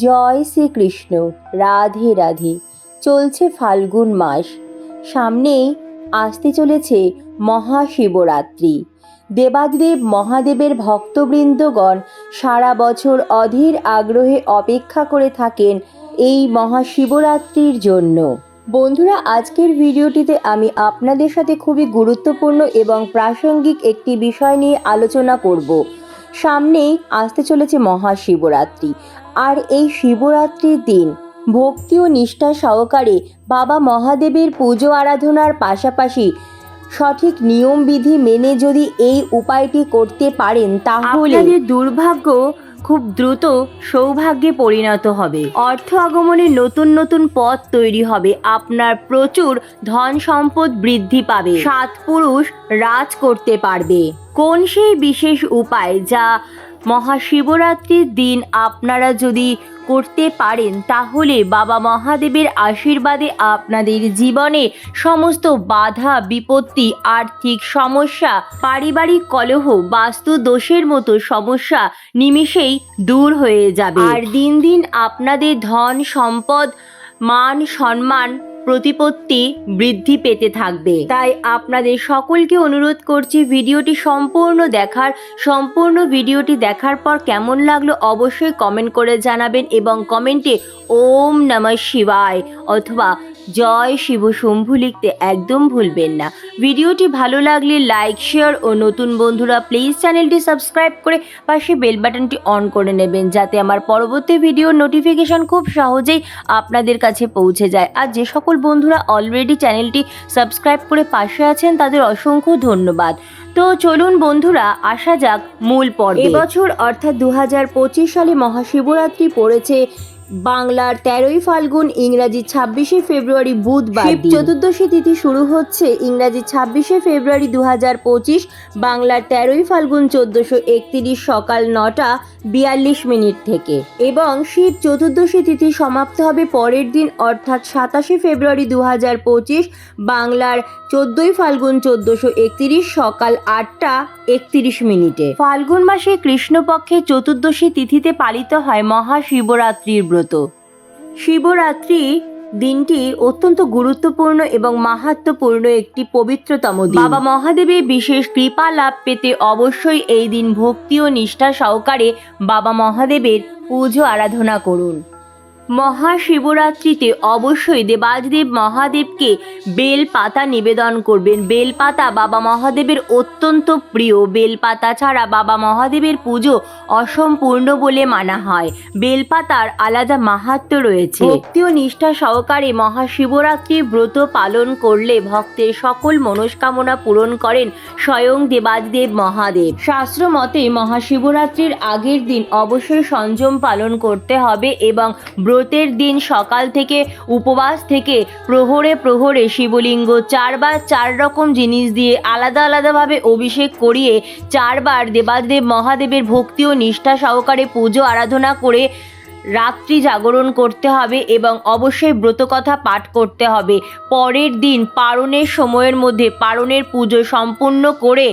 জয় শ্রীকৃষ্ণ। রাধে রাধে। চলছে ফাল্গুন মাস, সামনেই আসতে চলেছে মহাশিবরাত্রি। দেবাদিদেব মহাদেবের ভক্তবৃন্দগণ সারা বছর অধীর আগ্রহে অপেক্ষা করে থাকেন এই মহাশিবরাত্রির জন্য। বন্ধুরা, আজকের ভিডিওটিতে আমি আপনাদের সাথে খুবই গুরুত্বপূর্ণ এবং প্রাসঙ্গিক একটি বিষয় নিয়ে আলোচনা করব। সামনেই আসতে চলেছে মহাশিবরাত্রি, আর এই শিবরাত্রির দিন ভক্তি ও নিষ্ঠা সহকারে বাবা মহাদেবের পুজো আরাধনার পাশাপাশি সঠিক নিয়মবিধি মেনে যদি এই উপায়টি করতে পারেন তাহলে আপনাদের দুর্ভাগ্য খুব দ্রুত সৌভাগ্যে পরিণত হবে। অর্থ আগমনের নতুন নতুন পথ তৈরি হবে। আপনার প্রচুর ধন সম্পদ বৃদ্ধি পাবে। 7 পুরুষ রাজ করতে পারবে। কোন সেই বিশেষ উপায় যা মহাশিবরাত্রির দিন আপনারা যদি করতে পারেন তাহলে বাবা মহাদেবের আশীর্বাদে আপনাদের জীবনে সমস্ত বাধা বিপত্তি, আর্থিক সমস্যা, পারিবারিক কলহ, বাস্তু দোষের মতো সমস্যা নিমিষেই দূর হয়ে যাবে। আর দিন দিন আপনাদের ধন সম্পদ, মান সম্মান, প্রতিপত্তি বৃদ্ধি পেতে থাকবে। তাই আপনাদের সকলকে অনুরোধ করছি ভিডিওটি সম্পূর্ণ ভিডিওটি দেখার পর কেমন লাগলো অবশ্যই কমেন্ট করে জানাবেন এবং কমেন্টে ওম নমঃ শিবায় অথবা জয় শিব শম্ভু লিখতে একদম ভুলবেন না। ভিডিওটি ভালো লাগলে লাইক, শেয়ার ও নতুন বন্ধুরা প্লিজ চ্যানেলটি সাবস্ক্রাইব করে পাশে বেল বাটনটি অন করে নেবেন, যাতে আমার পরবর্তী ভিডিওর নোটিফিকেশন খুব সহজেই আপনাদের কাছে পৌঁছে যায়। আর যে সকল বন্ধুরা অলরেডি চ্যানেলটি সাবস্ক্রাইব করে পাশে আছেন তাদের অসংখ্য ধন্যবাদ। তো চলুন বন্ধুরা, আসা যাক মূল পর্বে। এবছর অর্থাৎ 2025 সালে মহাশিবরাত্রি পড়েছে বাংলার 13ই ফাল্গুন, ইংরাজি 26শে ফেব্রুয়ারি বুধবার। চতুর্দশী তিথি শুরু হচ্ছে ইংরাজি 26শে ফেব্রুয়ারি 2025, বাংলার 13ই ফাল্গুন 1431 সকাল 9:42 থেকে, এবং শিব চতুর্দশী তিথি সমাপ্ত হবে পরের দিন অর্থাৎ 27শে ফেব্রুয়ারি 2025, বাংলার 14ই ফাল্গুন 1431 সকাল 8:31। ফাল্গুন মাসে কৃষ্ণপক্ষে চতুর্দশী তিথিতে পালিত হয় মহাশিবরাত্রির ব্রত। শিবরাত্রি দিনটি অত্যন্ত গুরুত্বপূর্ণ এবং মাহাত্ম্যপূর্ণ একটি পবিত্রতম দিন। বাবা মহাদেবের বিশেষ কৃপা লাভ পেতে অবশ্যই এই দিন ভক্তি ও নিষ্ঠা সহকারে বাবা মহাদেবের পুজো আরাধনা করুন। মহাশিবরাত্রিতে অবশ্যই দেবাদিদেব মহাদেবকে বেল পাতা নিবেদন করবেন। বেলপাতা বাবা মহাদেবের অত্যন্ত প্রিয়। বেলপাতা ছাড়া বাবা মহাদেবের পুজো অসম্পূর্ণ বলে মানা হয়। বেলপাতার আলাদা মাহাত্ম্য রয়েছে। ভক্তি ও নিষ্ঠা সহকারে মহাশিবরাত্রির ব্রত পালন করলে ভক্তের সকল মনস্কামনা পূরণ করেন স্বয়ং দেবাদিদেব মহাদেব। শাস্ত্র মতে মহাশিবরাত্রির আগের দিন অবশ্যই সংযম পালন করতে হবে এবং ব্রতের দিন সকাল থেকে উপবাস থেকে প্রহরে প্রহরে শিবলিঙ্গ 4 বার 4 রকম জিনিস দিয়ে আলাদাভাবে অভিষেক করিয়ে 4 বার দেবাদেব মহাদেবের ভক্তি ও নিষ্ঠা সহকারে পুজো আরাধনা করে রাত্রি জাগরণ করতে হবে এবং অবশ্যই ব্রতকথা পাঠ করতে হবে। পরের দিন পারণের সময়ের মধ্যে পারণের পুজো সম্পূর্ণ করে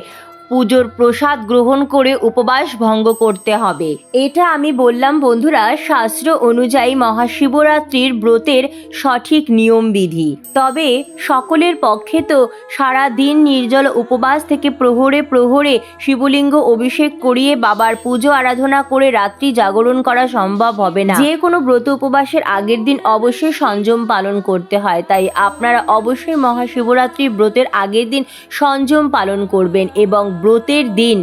পুজোর প্রসাদ গ্রহণ করে উপবাস ভঙ্গ করতে হবে। এটা আমি বললাম বন্ধুরা শাস্ত্র অনুযায়ী মহাশিবরাত্রির ব্রতের সঠিক নিয়মবিধি। তবে সকলের পক্ষে তো সারা দিন নির্জল উপবাস থেকে প্রহরে প্রহরে শিবলিঙ্গ অভিষেক করিয়ে বাবার পুজো আরাধনা করে রাত্রি জাগরণ করা সম্ভব হবে না। যে কোনো ব্রত উপবাসের আগের দিন অবশ্যই সংযম পালন করতে হয়। তাই আপনারা অবশ্যই মহাশিবরাত্রির ব্রতের আগের দিন সংযম পালন করবেন এবং ব্রতের দিন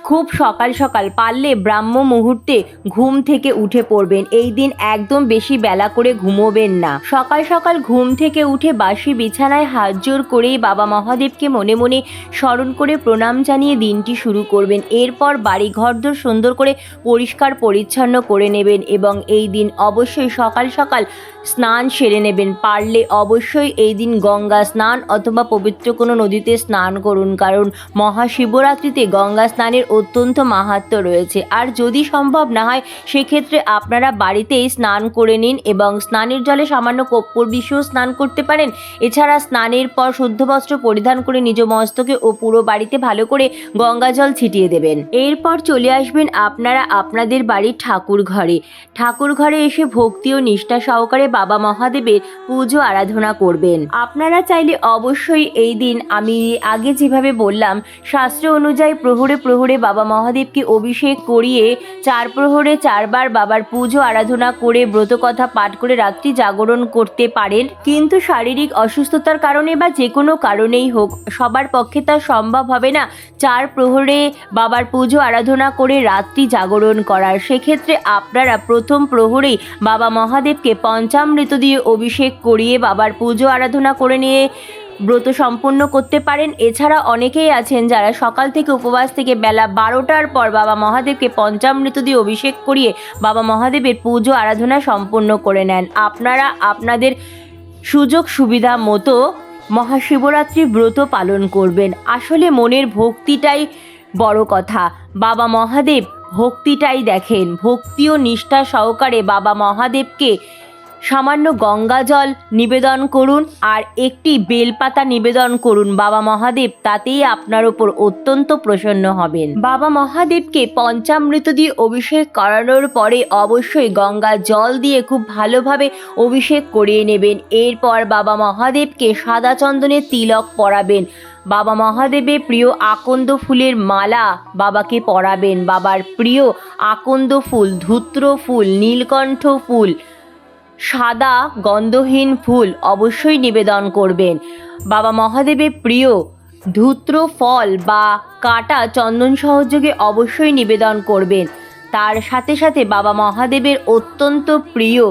খুব সকাল সকাল পারলে ব্রাহ্ম মুহূর্তে ঘুম থেকে উঠে পড়বেন। এই দিন একদম বেশি বেলা করে ঘুমোবেন না। সকাল সকাল ঘুম থেকে উঠে বাসি বিছানায় হাত জোড় করেই বাবা মহাদেবকে মনে মনে স্মরণ করে প্রণাম জানিয়ে দিনটি শুরু করবেন। এরপর বাড়ি ঘরদোর সুন্দর করে পরিষ্কার পরিচ্ছন্ন করে নেবেন এবং এই দিন অবশ্যই সকাল সকাল স্নান সেরে নেবেন। পারলে অবশ্যই এই দিন গঙ্গা স্নান অথবা পবিত্র কোনো নদীতে স্নান করুন, কারণ মহাশিবরাত্রিতে গঙ্গা স্নানের অত্যন্ত মাহাত্ম্য রয়েছে। আর যদি সম্ভব না হয় সেক্ষেত্রে আপনারা বাড়িতেই স্নান করে নিন এবং স্নানের জলে সামান্য কর্পূর বিষেও স্নান করতে পারেন। এছাড়া স্নানের পর শুদ্ধ বস্ত্র পরিধান করে নিজ মস্তকে ও পুরো বাড়িতে ভালো করে গঙ্গা জল ছিটিয়ে দেবেন। এরপর চলে আসবেন আপনারা আপনাদের বাড়ির ঠাকুর ঘরে এসে ভক্তি ও নিষ্ঠা সহকারে বাবা মহাদেবের পুজো আরাধনা করবেন। আপনারা চাইলে অবশ্যই এই দিন আমি আগে যেভাবে বললাম শাস্ত্র অনুযায়ী প্রহরে প্রহরে বাবা মহাদেবকে অভিষেক করিয়ে 4 প্রহরে 4 বার বাবার পুজো আরাধনা করে ব্রতকথা পাঠ করে রাত্রি জাগরণ করতে পারেন। কিন্তু শারীরিক অসুস্থতার কারণে বা যে কোনো কারণেই হোক সবার পক্ষে তা সম্ভব হবে না 4 প্রহরে বাবার পুজো আরাধনা করে রাত্রি জাগরণ করার। সেক্ষেত্রে আপনারা প্রথম প্রহরেই বাবা মহাদেবকে পঞ্চামৃত দিয়ে অভিষেক করিয়ে বাবার পুজো আরাধনা করে নিয়ে ব্রত সম্পন্ন করতে পারেন। এছাড়া অনেকেই আছেন যারা সকাল থেকে উপবাস থেকে বেলা 12টার পর বাবা মহাদেবকে পঞ্চামৃত দিয়ে অভিষেক করিয়ে বাবা মহাদেবের পুজো আরাধনা সম্পন্ন করে নেন। আপনারা আপনাদের সুযোগ সুবিধা মতো মহাশিবরাত্রি ব্রত পালন করবেন। আসলে মনের ভক্তিটাই বড় কথা। বাবা মহাদেব ভক্তিটাই দেখেন। ভক্তি ও নিষ্ঠা সহকারে বাবা মহাদেবকে সামান্য গঙ্গা জল নিবেদন করুন আর একটি বেলপাতা নিবেদন করুন। বাবা মহাদেব তাতেই আপনার ওপর অত্যন্ত প্রসন্ন হবেন। বাবা মহাদেবকে পঞ্চামৃত দিয়ে অভিষেক করানোর পরে অবশ্যই গঙ্গা জল দিয়ে খুব ভালোভাবে অভিষেক করিয়ে নেবেন। এরপর বাবা মহাদেবকে সাদা চন্দনের তিলক পরাবেন। বাবা মহাদেবের প্রিয় আকন্দ ফুলের মালা বাবাকে পরাবেন। বাবার প্রিয় আকন্দ ফুল, ধূত্র ফুল, নীলকণ্ঠ ফুল, সাদা গন্ধহীন ফুল অবশ্যই নিবেদন করবেন। বাবা মহাদেবের প্রিয় ধূত্র ফল বা কাটা চন্দন সহযোগে অবশ্যই নিবেদন করবেন। তার সাথে সাথে বাবা মহাদেবের অত্যন্ত প্রিয়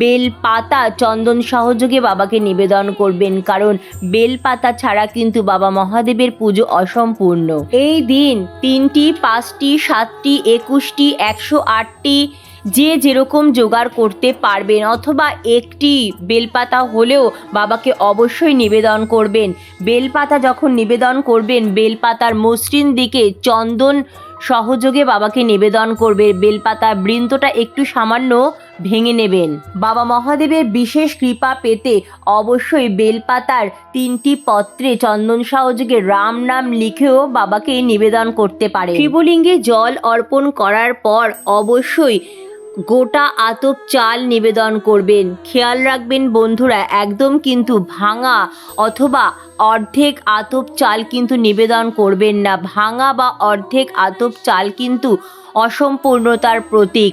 বেলপাতা চন্দন সহযোগে বাবাকে নিবেদন করবেন, কারণ বেলপাতা ছাড়া কিন্তু বাবা মহাদেবের পুজো অসম্পূর্ণ। এই দিন 3টি, 5টি, 7টি, 21টি, 108টি যে যেরকম জোগাড় করতে পারবেন অথবা একটি বেলপাতা হলেও বাবাকে অবশ্যই নিবেদন করবেন। বেলপাতা যখন নিবেদন করবেন বেলপাতার মসৃণ দিকে চন্দন সহযোগে বাবাকে নিবেদন করবে। বেলপাতার বৃন্তটা একটু সামান্য ভেঙে নেবেন। বাবা মহাদেবের বিশেষ কৃপা পেতে অবশ্যই বেলপাতার 3টি পত্রে চন্দন সহযোগে রাম নাম লিখেও বাবাকে নিবেদন করতে পারে। শিবলিঙ্গে জল অর্পণ করার পর অবশ্যই গোটা আতপ চাল নিবেদন করবেন। খেয়াল রাখবেন বন্ধুরা, একদম কিন্তু ভাঙা অথবা অর্ধেক আতপ চাল কিন্তু নিবেদন করবেন না। ভাঙা বা অর্ধেক আতপ চাল কিন্তু অসম্পূর্ণতার প্রতীক,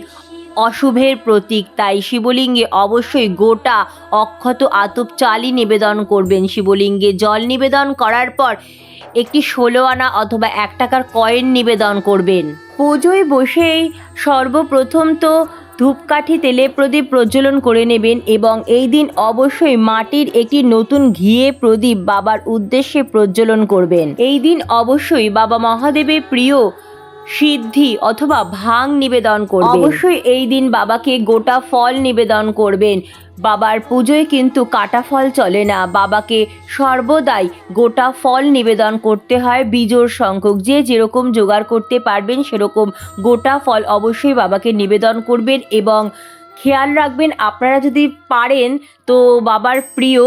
অশুভের প্রতীক। তাই শিবলিঙ্গে অবশ্যই গোটা অক্ষত আতপ চালই নিবেদন করবেন। শিবলিঙ্গে জল নিবেদন করার পর একটি 16 আনা অথবা 1 টাকার কয়েন নিবেদন করবেন। পুজোয় বসেই সর্বপ্রথম তো ধূপকাঠি তেলে প্রদীপ প্রজ্বলন করে নেবেন এবং এই দিন অবশ্যই মাটির একটি নতুন ঘিয়ে প্রদীপ বাবার উদ্দেশ্যে প্রজ্বলন করবেন। এই দিন অবশ্যই বাবা মহাদেবের প্রিয় সিদ্ধি অথবা ভাং নিবেদন করবেন। অবশ্যই এই দিন বাবাকে গোটা ফল নিবেদন করবেন। বাবার পুজোয় কিন্তু কাটা ফল চলে না, বাবাকে সর্বদাই গোটা ফল নিবেদন করতে হয় বিজোড় সংখ্যক। যে যেরকম জোগাড় করতে পারবেন সেরকম গোটা ফল অবশ্যই বাবাকে নিবেদন করবেন এবং খেয়াল রাখবেন আপনারা যদি পারেন তো বাবার প্রিয়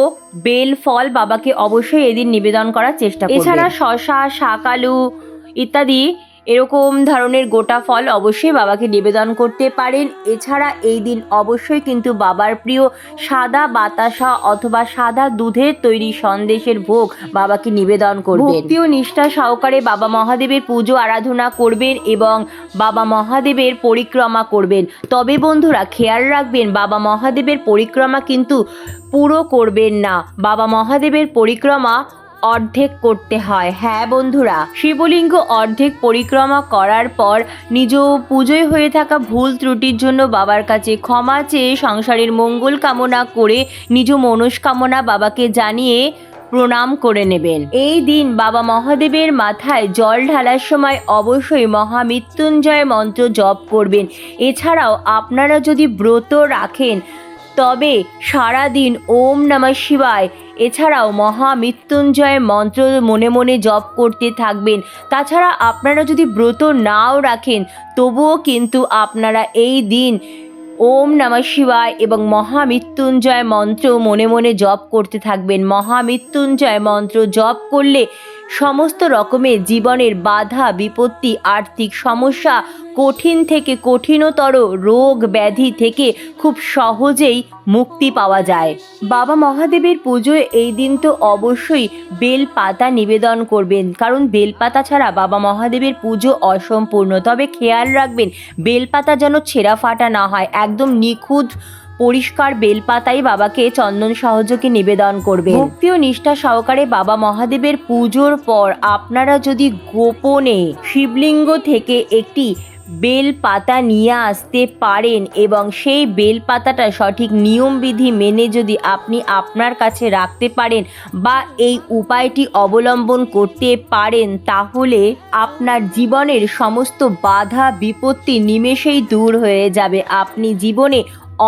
বেল ফল বাবাকে অবশ্যই এদিন নিবেদন করার চেষ্টা করবেন। এছাড়া শসা, শাকালু ইত্যাদি এরকম ধরনের গোটা ফল অবশ্যই বাবাকে নিবেদন করতে পারেন। এছাড়া এই দিন অবশ্যই কিন্তু বাবার প্রিয় সাদা বাতাসা অথবা সাদা দুধের তৈরি সন্দেশের ভোগ বাবাকে নিবেদন করবেন। ভক্তি ও নিষ্ঠা সহকারে বাবা মহাদেবের পুজো আরাধনা করবেন এবং বাবা মহাদেবের পরিক্রমা করবেন। তবে বন্ধুরা খেয়াল রাখবেন বাবা মহাদেবের পরিক্রমা কিন্তু পুরো করবেন না, বাবা মহাদেবের পরিক্রমা অর্ধেক করতে হয়। হ্যাঁ বন্ধুরা, শিবলিঙ্গ অর্ধেক পরিক্রমা করার পর নিজ পুজোয় হয়ে থাকা ভুল ত্রুটির জন্য বাবার কাছে ক্ষমা চেয়ে সংসারের মঙ্গল কামনা করে নিজ মনস্কামনা বাবাকে জানিয়ে প্রণাম করে নেবেন। এই দিন বাবা মহাদেবের মাথায় জল ঢালার সময় অবশ্যই মহামৃত্যুঞ্জয় মন্ত্র জপ করবেন। এছাড়াও আপনারা যদি ব্রত রাখেন তবে সারাদিন ওম নমঃ শিবায় এছাড়াও মহামৃত্যুঞ্জয় মন্ত্র মনে মনে জপ করতে থাকবেন। তাছাড়া আপনারা যদি ব্রত নাও রাখেন তবুও কিন্তু আপনারা এই দিন ওম নমঃ শিবায় এবং মহামৃত্যুঞ্জয় মন্ত্র মনে মনে জপ করতে থাকবেন। মহামৃত্যুঞ্জয় মন্ত্র জপ করলে সমস্ত রকমের জীবনের বাধা বিপত্তি, আর্থিক সমস্যা, কঠিন থেকে কঠিনতর রোগ ব্যাধি থেকে খুব সহজেই মুক্তি পাওয়া যায়। বাবা মহাদেবের পুজোয় এই দিন তো অবশ্যই বেলপাতা নিবেদন করবেন, কারণ বেলপাতা ছাড়া বাবা মহাদেবের পুজো অসম্পূর্ণ। তবে খেয়াল রাখবেন বেলপাতা যেন ছেঁড়া ফাটা না হয়, একদম নিখুঁত পরিষ্কার বেলপাতাই বাবাকে চন্দন সহযোগে নিবেদন করবে। ভক্তি ও নিষ্ঠা সহকারে বাবা মহাদেবের পুজোর পর আপনারা যদি গোপনে শিবলিঙ্গ থেকে একটি বেলপাতা নিয়ে আসতে পারেন এবং সেই বেলপাতাটা সঠিক নিয়মবিধি মেনে যদি আপনি আপনার কাছে রাখতে পারেন বা এই উপায়টি অবলম্বন করতে পারেন, তাহলে আপনার জীবনের সমস্ত বাধা বিপত্তি নিমেষেই দূর হয়ে যাবে। আপনি জীবনে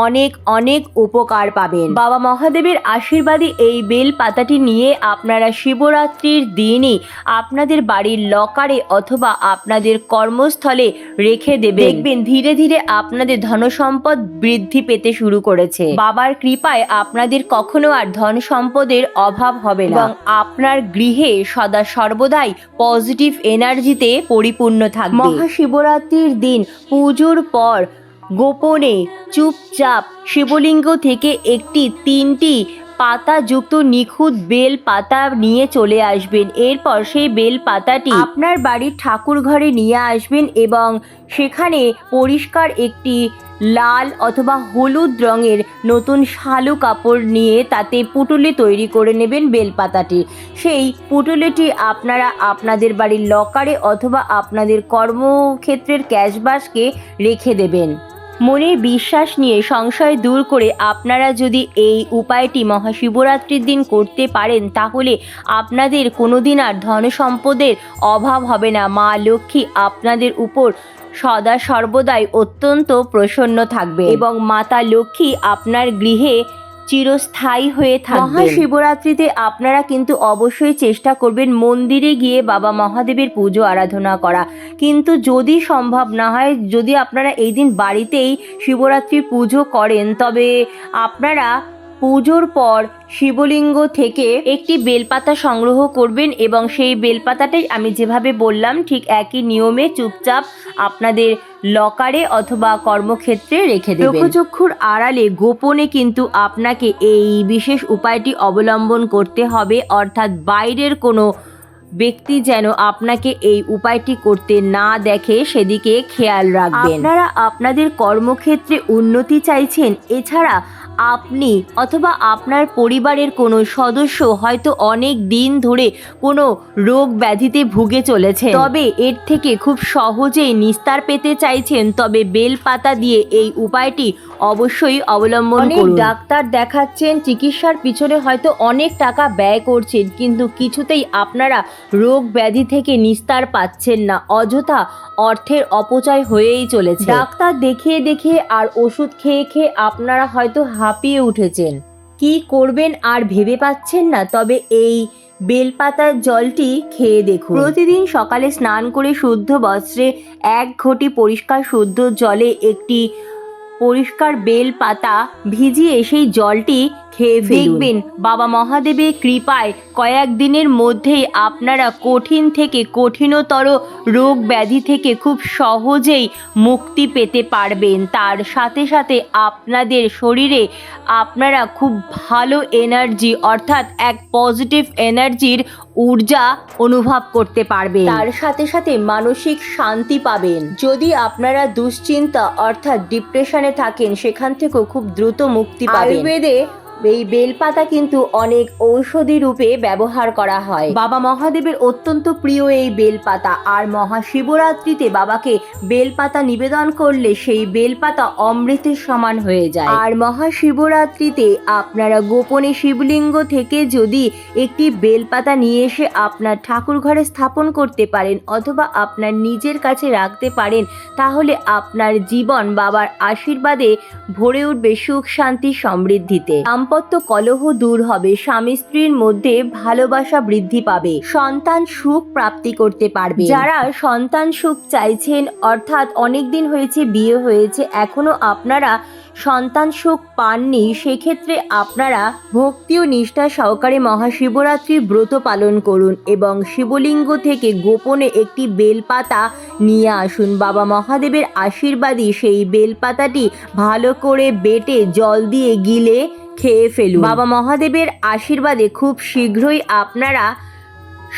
অনেক অনেক উপকার পাবেন। বাবা মহাদেবের আশীর্বাদী এই বেল পাতাটি নিয়ে আপনারা শিবরাত্রির দিনই আপনাদের বাড়ির লকারে অথবা আপনাদের কর্মস্থলে রেখে দেবেন। দেখবেন ধীরে ধীরে আপনাদের ধনসম্পদ বৃদ্ধি পেতে শুরু করেছে। বাবার কৃপায় আপনাদের কখনো আর ধন সম্পদের অভাব হবে না এবং আপনার গৃহে সদা সর্বদাই পজিটিভ এনার্জিতে পরিপূর্ণ থাকবে। মহাশিবরাত্রির দিন পুজোর পর গোপনে চুপচাপ শিবলিঙ্গ থেকে একটি 3টি পাতাযুক্ত নিখুঁত বেল পাতা নিয়ে চলে আসবেন। এরপর সেই বেল পাতাটি আপনার বাড়ির ঠাকুর ঘরে নিয়ে আসবেন এবং সেখানে পরিষ্কার একটি লাল অথবা হলুদ রঙের নতুন শালু কাপড় নিয়ে তাতে পুটুলি তৈরি করে নেবেন বেলপাতাটি। সেই পুটুলিটি আপনারা আপনাদের বাড়ির লকারে অথবা আপনাদের কর্মক্ষেত্রের ক্যাশবাস্কে রেখে দেবেন। মনের বিশ্বাস নিয়ে সংশয় দূর করে আপনারা যদি এই উপায়টি মহাশিবরাত্রির দিন করতে পারেন, তাহলে আপনাদের কোনোদিন আর ধন সম্পদের অভাব হবে না। মা লক্ষ্মী আপনাদের উপর সদা সর্বদাই অত্যন্ত প্রসন্ন থাকবে এবং মাতা লক্ষ্মী আপনার গৃহে চিরস্থায়ী হয়ে থাকবে। মহাশিবরাত্রিতে আপনারা কিন্তু অবশ্যই চেষ্টা করবেন মন্দিরে গিয়ে বাবা মহাদেবের পুজো আরাধনা করা, কিন্তু যদি সম্ভব না হয়, যদি আপনারা এই দিন বাড়িতেই শিবরাত্রি পুজো করেন, তবে আপনারা পুজোর পর শিবলিঙ্গ থেকে একটি বেলপাতা সংগ্রহ করবেন এবং সেই বেলপাতাটাই আমি যেভাবে বললাম ঠিক একই নিয়মে চুপচাপ আপনাদের লকারে অথবা কর্মক্ষেত্রে রেখে দেবেন। লোকচক্ষুর আড়ালে গোপনে কিন্তু আপনাকে এই বিশেষ উপায়টি অবলম্বন করতে হবে, অর্থাৎ বাইরের কোনো ব্যক্তি যেন আপনাকে এই উপায়টি করতে না দেখে সেদিকে খেয়াল রাখবেন। আপনারা আপনাদের কর্মক্ষেত্রে উন্নতি চাইছেন, এছাড়া আপনি অথবা আপনার পরিবারের কোনো সদস্য হয়তো অনেক দিন ধরে কোনো রোগ ব্যাধিতে ভুগে চলেছে, তবে এর থেকে খুব সহজেই নিস্তার পেতে চাইছেন, তবে বেলপাতা দিয়ে এই উপায়টি অবশ্যই অবলম্বন করুন। ডাক্তার দেখাচ্ছেন, চিকিৎসার পিছনে হয়তো অনেক টাকা ব্যয় করছেন, কিন্তু কিছুতেই আপনারা রোগ ব্যাধি থেকে নিস্তার পাচ্ছেন না, অযথা অর্থের অপচয় হয়েই চলেছে। ডাক্তার দেখিয়ে দেখিয়ে আর ওষুধ খেয়ে খেয়ে আপনারা হয়তো হাঁপিয়ে উঠেছেন, কি করবেন আর ভেবে পাচ্ছেন না, তবে এই বেলপাতার জলটি খেয়ে দেখুন। প্রতিদিন সকালে স্নান করে শুদ্ধ বস্ত্রে 1 ঘটি পরিষ্কার শুদ্ধ জলে একটি পরিষ্কার বেল পাতা ভিজিয়ে সেই জলটি খেয়ে দেখবেন বাবা মহাদেবের কৃপায় কয়েকদিনের মধ্যেই আপনারা কঠিন থেকে কঠিনতর রোগ ব্যাধি থেকে খুব সহজেই মুক্তি পেতে পারবেন। তার সাথে সাথে আপনাদের শরীরে আপনারা খুব ভালো এনার্জি অর্থাৎ এক পজিটিভ এনার্জির ঊর্জা অনুভব করতে পারবেন। তার সাথে সাথে মানসিক শান্তি পাবেন। যদি আপনারা দুশ্চিন্তা অর্থাৎ ডিপ্রেশনে থাকেন, সেখান থেকেও খুব দ্রুত মুক্তি পাবেন। আয়ুর্বেদে এই বেলপাতা কিন্তু অনেক ঔষধি রূপে ব্যবহার করা হয়। বাবা মহাদেবের অত্যন্ত প্রিয় এই বেলপাতা, আর মহাশিবরাত্রিতে বাবাকে বেলপাতা নিবেদন করলে সেই বেলপাতা অমৃতের সমান হয়ে যায়। আর মহাশিবরাত্রিতে আপনারা গোপনে শিবলিঙ্গ থেকে যদি একটি বেলপাতা নিয়ে এসে আপনার ঠাকুর ঘরে স্থাপন করতে পারেন অথবা আপনার নিজের কাছে রাখতে পারেন, তাহলে আপনার জীবন বাবার আশীর্বাদে ভরে উঠবে সুখ শান্তি সমৃদ্ধিতে। দাম্পত্য কলহ দূর হবে, স্বামী স্ত্রীর মধ্যে ভালোবাসা বৃদ্ধি পাবে, সন্তান সুখ প্রাপ্তি করতে পারবে। যারা সন্তান সুখ চাইছেন, অর্থাৎ অনেক দিন হয়েছে বিয়ে হয়েছে এখনো আপনারা সন্তান সুখ পাননি, সেক্ষেত্রে আপনারা ভক্তি ও নিষ্ঠা সহকারে মহাশিবরাত্রির ব্রত পালন করুন এবং শিবলিঙ্গ থেকে গোপনে একটি বেলপাতা নিয়ে আসুন। বাবা মহাদেবের আশীর্বাদী সেই বেলপাতাটি ভালো করে বেটে জল দিয়ে গিলে খেয়ে ফেলুন। বাবা মহাদেবের আশীর্বাদে খুব শীঘ্রই আপনারা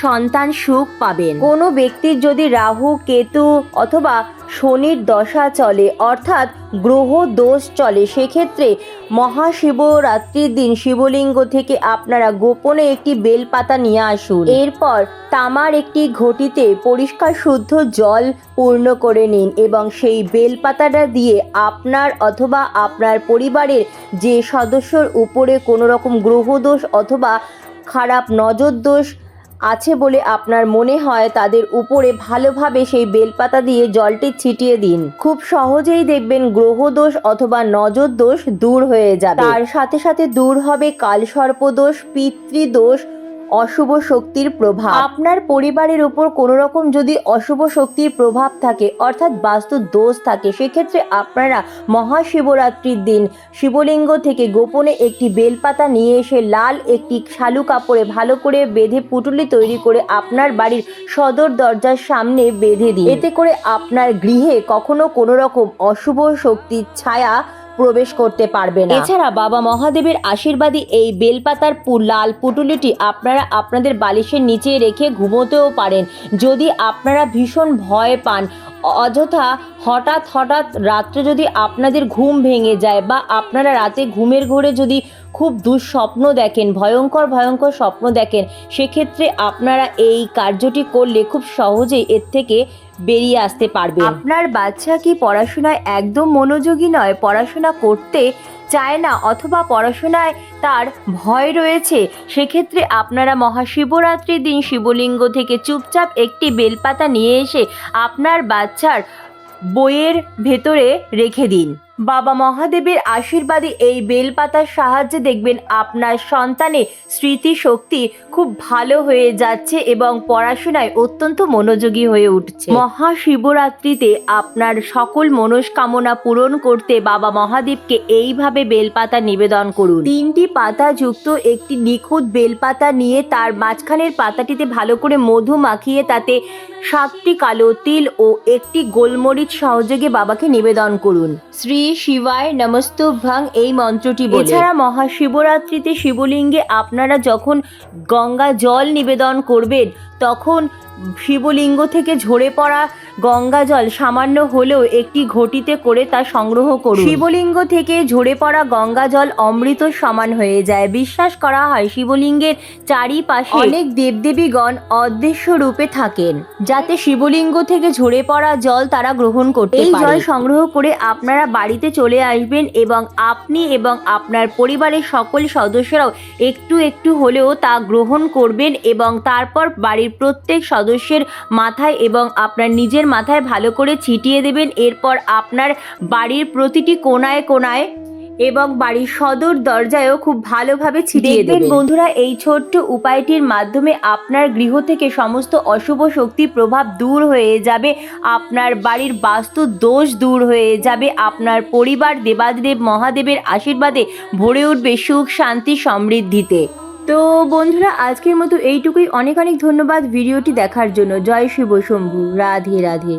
সন্তান সুখ পাবেন। কোনো ব্যক্তির যদি রাহু কেতু অথবা শনির দশা চলে, অর্থাৎ গ্রহ দোষ চলে, সেক্ষেত্রে মহাশিবরাত্রির দিন শিবলিঙ্গ থেকে আপনারা গোপনে একটি বেলপাতা নিয়ে আসুন। এরপর তামার একটি ঘটিতে পরিষ্কার শুদ্ধ জল পূর্ণ করে নিন এবং সেই বেলপাতাটা দিয়ে আপনার অথবা আপনার পরিবারের যে সদস্যর উপরে কোনো রকম গ্রহদোষ অথবা খারাপ নজর দোষ আছে বলে আপনার মনে হয়, তাদের উপরে ভালোভাবে সেই বেলপাতা দিয়ে জলটি ছিটিয়ে দিন। খুব সহজেই দেখবেন গ্রহদোষ অথবা নজর দোষ দূর হয়ে যাবে। তার সাথে সাথে দূর হবে কালসর্পদোষ, পিতৃদোষ, অশুভ শক্তির প্রভাব। আপনার পরিবারের উপর কোনো রকম যদি অশুভ শক্তির প্রভাব থাকে, অর্থাৎ বাস্তু দোষ থাকে, সেক্ষেত্রে আপনারা মহাশিবরাত্রির দিন শিবলিঙ্গ থেকে গোপনে একটি বেলপাতা নিয়ে এসে লাল একটি শালু কাপড়ে ভালো করে বেঁধে পুটুলি তৈরি করে আপনার বাড়ির সদর দরজার সামনে বেঁধে দিন। এতে করে আপনার গৃহে কখনো কোনো রকম অশুভ শক্তির ছায়া প্রবেশ করতে পারবে না। এছাড়া বাবা মহাদেবের আশীর্বাদী এই বেলপাতার লাল পুটুলিটি আপনারা আপনাদের বালিশের নিচে রেখে ঘুমোতেও পারেন। যদি আপনারা ভীষণ ভয় পান, অযথা হঠাৎ রাত্রে যদি আপনাদের ঘুম ভেঙে যায় বা আপনারা রাতে ঘুমের ঘোরে যদি খুব দুঃস্বপ্ন দেখেন, ভয়ঙ্কর স্বপ্ন দেখেন, সেক্ষেত্রে আপনারা এই কার্যটি করলে খুব সহজেই এর থেকে বেরিয়ে আসতে পারবেন। আপনার বাচ্চা কি পড়াশোনায় একদম মনোযোগী নয়, পড়াশোনা করতে চায় না অথবা পড়াশোনায় তার ভয় রয়েছে, সেক্ষেত্রে আপনারা মহাশিবরাত্রির দিন শিবলিঙ্গ থেকে চুপচাপ একটি বেলপাতা নিয়ে এসে আপনার বাচ্চার বইয়ের ভেতরে রেখে দিন। বাবা মহাদেবের আশীর্বাদে এই বেলপাতার সাহায্যে দেখবেন আপনার সন্তানের স্মৃতিশক্তি খুব ভালো হয়ে যাচ্ছে এবং পড়াশোনায় অত্যন্ত মনোযোগী হয়ে উঠছে। মহাশিবরাত্রিতে আপনার সকল মনস্কামনা পূরণ করতে বাবা মহাদেবকে এইভাবে বেলপাতা নিবেদন করুন। 3টি পাতা যুক্ত একটি নিখুঁত বেলপাতা নিয়ে তার মাঝখানের পাতাটিতে ভালো করে মধু মাখিয়ে তাতে 7টি কালো তিল ও একটি গোলমরিচ সহযোগে বাবাকে নিবেদন করুন। শ্রী শিবায় নমস্তুভ্যাং এই মন্ত্রটি বলে। এছাড়া মহাশিবরাত্রিতে শিবলিঙ্গে আপনারা যখন গঙ্গা জল নিবেদন করবেন, তখন শিবলিঙ্গ থেকে ঝরে পড়া গঙ্গা জল সামান্য হলেও একটি ঘটিতে করে তা সংগ্রহ করুন। শিবলিঙ্গ থেকে ঝরে পড়া গঙ্গা জল অমৃত সমান হয়ে যায়। বিশ্বাস করা হয় শিবলিঙ্গের চারিপাশে অনেক দেবদেবীগণ অদৃশ্য রূপে থাকেন, যাতে শিবলিঙ্গ থেকে ঝরে পড়া জল তারা গ্রহণ করতে পারে। এই জল সংগ্রহ করে আপনারা বাড়িতে চলে আসবেন এবং আপনি এবং আপনার পরিবারের সকল সদস্যরাও একটু একটু হলেও তা গ্রহণ করবেন এবং তারপর বাড়ির প্রত্যেক সদস্যের মাথায় এবং আপনার নিজের মাথায় ভালো করে ছিটিয়ে দেবেন। এরপর আপনার বাড়ির প্রতিটি কোণায় কোণায় এবং বাড়ির সদর দরজায়ও খুব ভালোভাবে ছিটিয়ে দেবেন। বন্ধুরা, এই ছোট্ট উপায়টির মাধ্যমে আপনার গৃহ থেকে সমস্ত অশুভ শক্তি প্রভাব দূর হয়ে যাবে, আপনার বাড়ির বাস্তু দোষ দূর হয়ে যাবে, আপনার পরিবার দেবাদেব মহাদেবের আশীর্বাদে ভরে উঠবে সুখ শান্তি সমৃদ্ধিতে। তো বন্ধুরা, আজকের মতো এইটুকুই। অনেক ধন্যবাদ ভিডিওটি দেখার জন্য। জয় শিব শম্ভু। রাধে রাধে।